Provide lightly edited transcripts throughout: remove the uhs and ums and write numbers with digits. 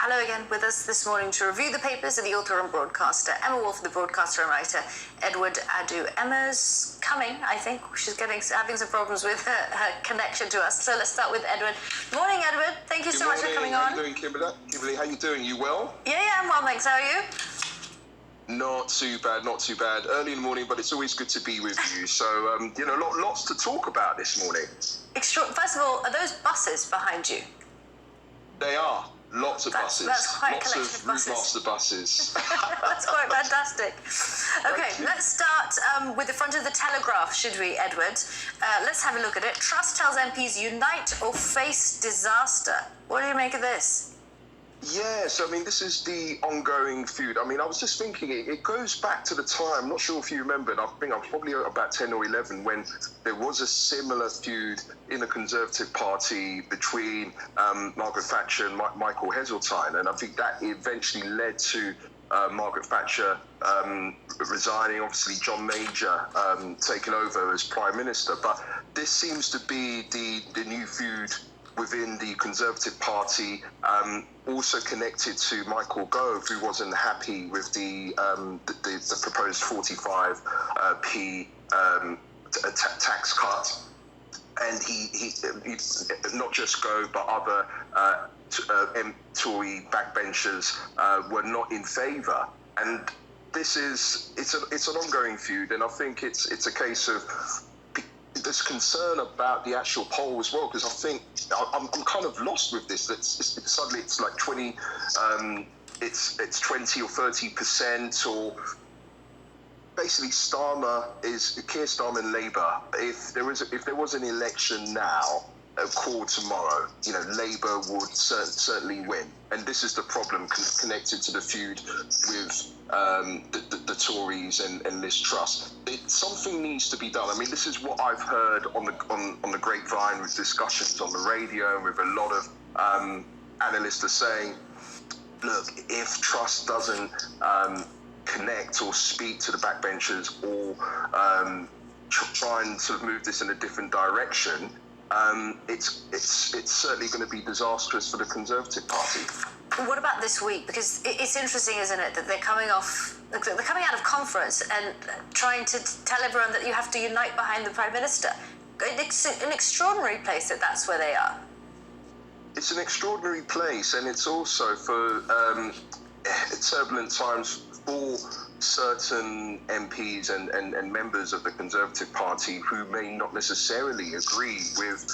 Hello again. With us this morning to review the papers are the author and broadcaster Emma Wolf, the broadcaster and writer Edward Adu. Emma's coming, I think. She's having some problems with her connection to us. So let's start with Edward. Morning, Edward. Thank you so much for coming on. How are you doing, Kimberly? Kimberly, how you doing? You well? Yeah, I'm well, thanks. How are you? Not too bad, not too bad. Early in the morning, but it's always good to be with you. So, lots to talk about this morning. First of all, are those buses behind you? They are. Lots of buses. That's quite lots a collection of buses. Lots of buses. That's quite fantastic. Okay, let's start with the front of the Telegraph, should we, Edward? Let's have a look at it. Truss tells MPs unite or face disaster. What do you make of this? Yes, I mean, this is the ongoing feud. I mean, I was just thinking, it goes back to the time, I'm not sure if you remember, I think I was probably about 10 or 11, when there was a similar feud in the Conservative Party between Margaret Thatcher and Michael Heseltine. And I think that eventually led to Margaret Thatcher resigning, obviously John Major taking over as Prime Minister. But this seems to be the new feud within the Conservative Party, also connected to Michael Gove, who wasn't happy with the proposed 45p tax cut, and he not just Gove but other Tory backbenchers were not in favour, and it's an ongoing feud, and I think it's a case of there's concern about the actual poll as well, because I think I'm kind of lost with this. Suddenly it's like 20, it's 20 or 30%, or basically Keir Starmer and Labour. If there was an election now, called tomorrow, Labour would certainly win, and this is the problem connected to the feud with the Tories and Liz Truss. Something needs to be done. I mean, this is what I've heard on the grapevine with discussions on the radio, and with a lot of analysts are saying, look, if Truss doesn't connect or speak to the backbenchers, or try and sort of move this in a different direction, it's certainly going to be disastrous for the Conservative Party. What about this week? Because it's interesting, isn't it, that they're coming out of conference and trying to tell everyone that you have to unite behind the Prime Minister. It's an extraordinary place that's where they are. It's an extraordinary place, and it's also for turbulent times for certain MPs and members of the Conservative Party who may not necessarily agree with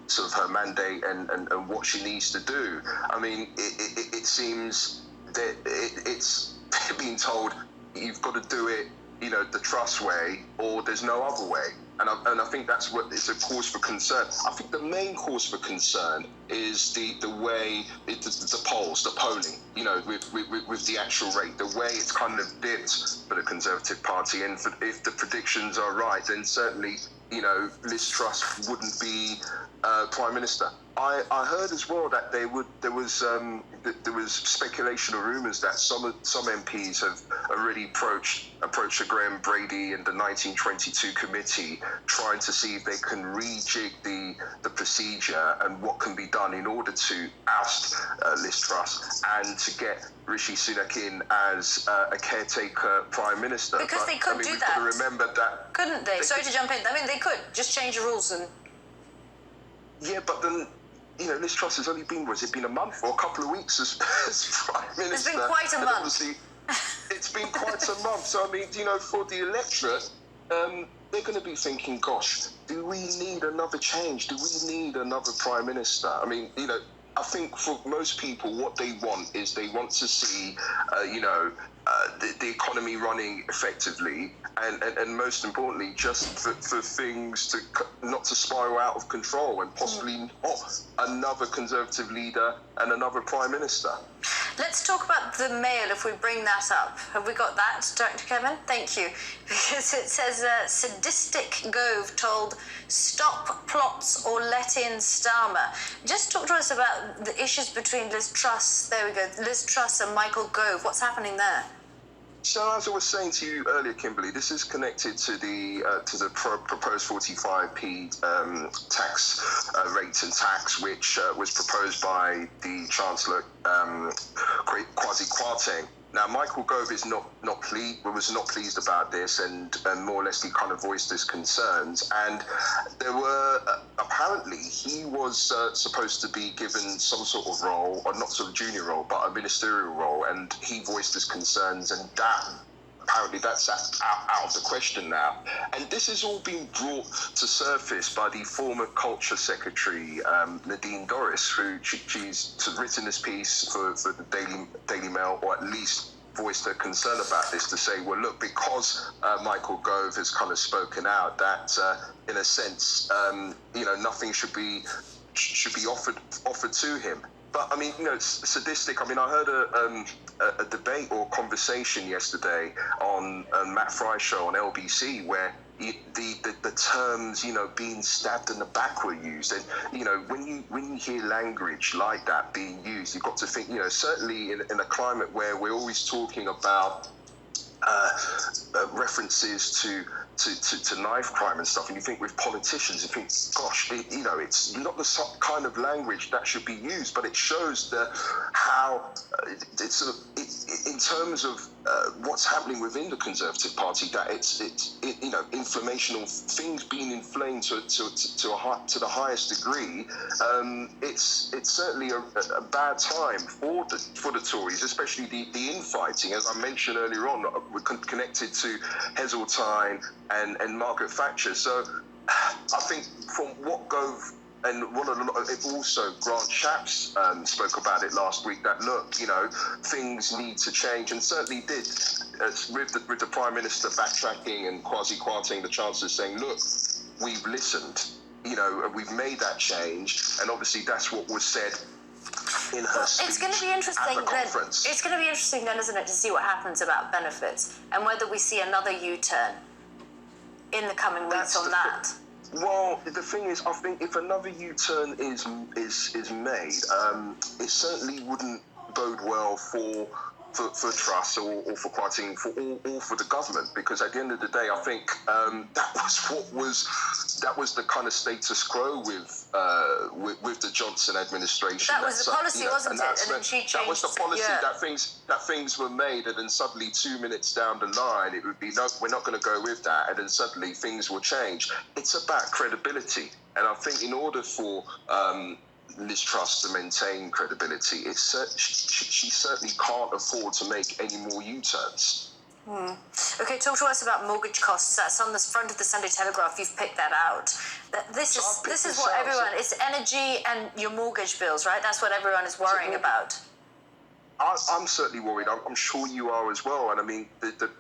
sort of her mandate and what she needs to do. I mean, it seems that it's being told you've got to do it, the Truss way, or there's no other way. And I think that's what is a cause for concern. I think the main cause for concern is the way the polls, the polling, with the actual rate, the way it's kind of dipped for the Conservative Party. And if the predictions are right, then certainly, Liz Truss wouldn't be Prime Minister. I heard as well that there was speculation or rumours that some MPs have already approached Sir Graham Brady and the 1922 committee, trying to see if they can rejig the procedure and what can be done in order to oust Liz Truss and to get Rishi Sunak in as a caretaker Prime Minister. Because they could do that. Got to remember that, couldn't they? Sorry to jump in. I mean, they could just change the rules and. Yeah, but then, Liz Truss has only been, a month or a couple of weeks as Prime Minister? It's been quite a month. Obviously, it's been quite a month. So, I mean, for the electorate, they're going to be thinking, gosh, do we need another change? Do we need another Prime Minister? I mean, I think for most people, what they want is they want to see, the economy running effectively, and most importantly, just for things not to spiral out of control, and possibly not another Conservative leader and another Prime Minister. Let's talk about the Mail, if we bring that up. Have we got that, Dr. Kevin? Thank you. Because it says, sadistic Gove told stop plots or let in Starmer. Just talk to us about the issues between Liz Truss and Michael Gove. What's happening there? So as I was saying to you earlier, Kimberly, this is connected to the proposed 45p tax rate and tax, which was proposed by the Chancellor Kwasi Kwarteng. Now, Michael Gove was not pleased about this, and more or less he kind of voiced his concerns. And there were apparently he was supposed to be given some sort of role, or not sort of junior role, but a ministerial role, and he voiced his concerns, and that. Apparently that's out of the question now. And this has all been brought to surface by the former Culture Secretary, Nadine Dorries, who she's written this piece for the Daily Mail, or at least voiced her concern about this, to say, well, look, because Michael Gove has kind of spoken out that, in a sense, nothing should be offered to him. But I mean, it's sadistic. I mean, I heard a debate or conversation yesterday on Matt Fry's show on LBC where the terms, being stabbed in the back were used. And, when you hear language like that being used, you've got to think, certainly in a climate where we're always talking about references to knife crime and stuff, and you think with politicians, you think, gosh, it's not the kind of language that should be used, but it shows how it's in terms of what's happening within the Conservative Party, that it's inflammational things being inflamed to the highest degree. It's certainly a bad time for the Tories, especially the infighting, as I mentioned earlier on. We're connected to Heseltine and Margaret Thatcher. So I think from what Gove and also Grant Shapps spoke about it last week, that look, things need to change, and certainly did, with the Prime Minister backtracking and Kwasi Kwarteng, the Chancellor, saying, look, we've listened, we've made that change, and obviously that's what was said in her speech. It's going to be interesting. At the conference. It's going to be interesting then, isn't it, to see what happens about benefits and whether we see another U-turn in the coming weeks on that. Well, the thing is, I think if another U-turn is made, it certainly wouldn't bode well for Truss or for Kwarteng or for the government, because at the end of the day, I think that was the kind of status quo with the Johnson administration. That was the policy, wasn't it? And then she changed. That was the policy, that things were made, and then suddenly 2 minutes down the line, it would be, no, we're not going to go with that, and then suddenly things will change. It's about credibility, and I think in order for Liz Truss to maintain credibility, she certainly can't afford to make any more U-turns. Okay, talk to us about mortgage costs. That's on the front of the Sunday Telegraph. You've picked that out. This is what everyone. It's energy and your mortgage bills, right? That's what everyone is worrying about. I'm certainly worried. I'm sure you are as well. And I mean,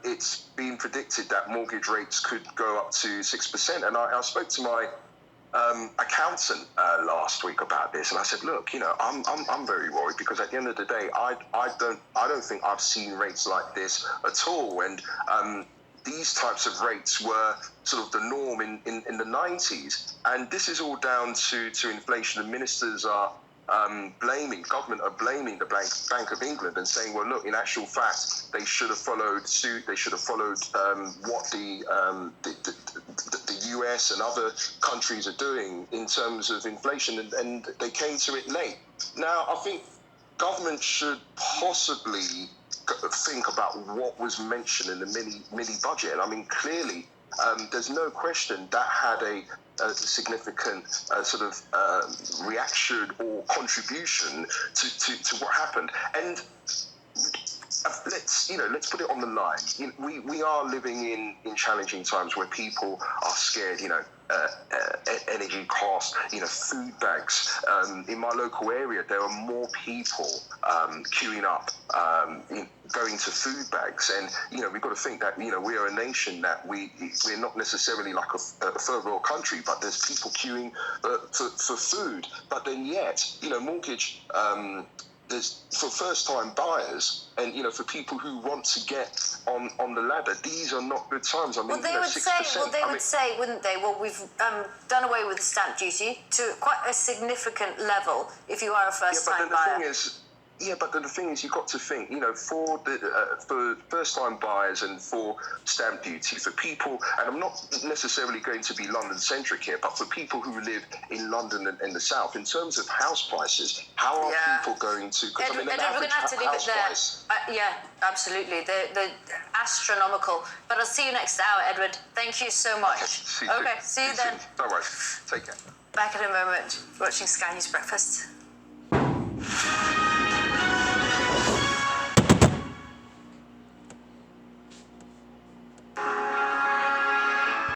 it's been predicted that mortgage rates could go up to 6%. And I spoke to my accountant last week about this, and I said, look, I'm very worried, because at the end of the day, I don't think I've seen rates like this at all. And these types of rates were sort of the norm in the 90s, and this is all down to inflation. And ministers are government are blaming the Bank of England and saying, well, look, in actual fact, they should have followed suit. They should have followed what the US and other countries are doing in terms of inflation, and they came to it late. Now, I think government should possibly think about what was mentioned in the mini budget. And I mean, clearly, there's no question that had a significant reaction or contribution to what happened. And let's put it on the line. We are living in challenging times where people are scared. Energy costs, food bags. In my local area, there are more people queuing up, going to food bags, and we've got to think that we are a nation that we're not necessarily like a third world country, but there's people queuing for food. But then yet, mortgage. There's for first-time buyers, and for people who want to get on the ladder, these are not good times. I mean, they would 6%, say, wouldn't they? Well, we've done away with the stamp duty to quite a significant level if you are a first-time buyer. Yeah, but the thing is, you've got to think, for first-time buyers and for stamp duty, for people, and I'm not necessarily going to be London-centric here, but for people who live in London and the South, in terms of house prices, how are people going to? Edward, we're going to have to leave it there. Yeah, absolutely. They're astronomical. But I'll see you next hour, Edward. Thank you so much. Okay, see you then. Soon. No worries. Take care. Back in a moment, watching Sky News Breakfast.